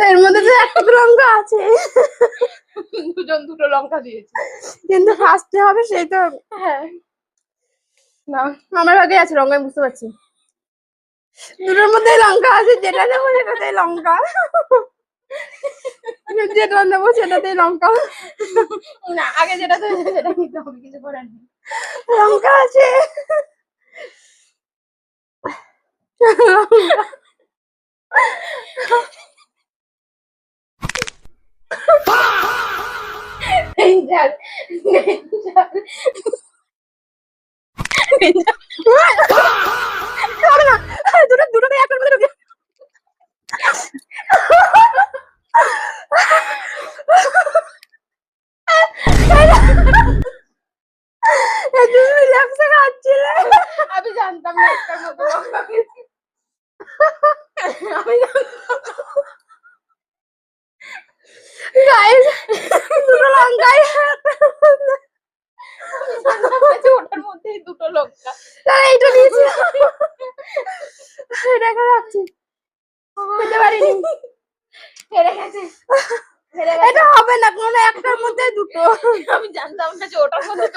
এর মধ্যে তো একটা লঙ্কা আছে। দুজন দুটো লঙ্কা দিয়েছে, কিন্তু ফার্স্টে হবে সেই তো। হ্যাঁ না আমার ভাগে আছে লঙ্কা, আমি বুঝতে পারছি। দুটোর মধ্যে লঙ্কা আছে, যেটা দেবো সেটাতেই লঙ্কা, যেটা দেবো সেটাতেই লঙ্কা। না আগে যেটা ধরেছে সেটা নিতে হবে, কিছু করার নেই। লঙ্কা আছে। ডেঞ্জার ডেঞ্জার হবে না, দুটোতে একটার মধ্যে ঢুকে। তুমি ল্যাপসা খাচ্ছিলে। আমি জানতাম না একটার মতো লঙ্কা খেয়েছি। আমি গাইস, দুটো লঙ্কাই ওটার মধ্যেই দুটো লঙ্কা। তাহলে এইটা দিয়েছি, এটা এখানে রাখছি, খেতে পারিনি। হেরে গেছে, এটা হবে না, কোনো একটার মধ্যে দুটো। আমি জানতাম না যে ওটার মধ্যে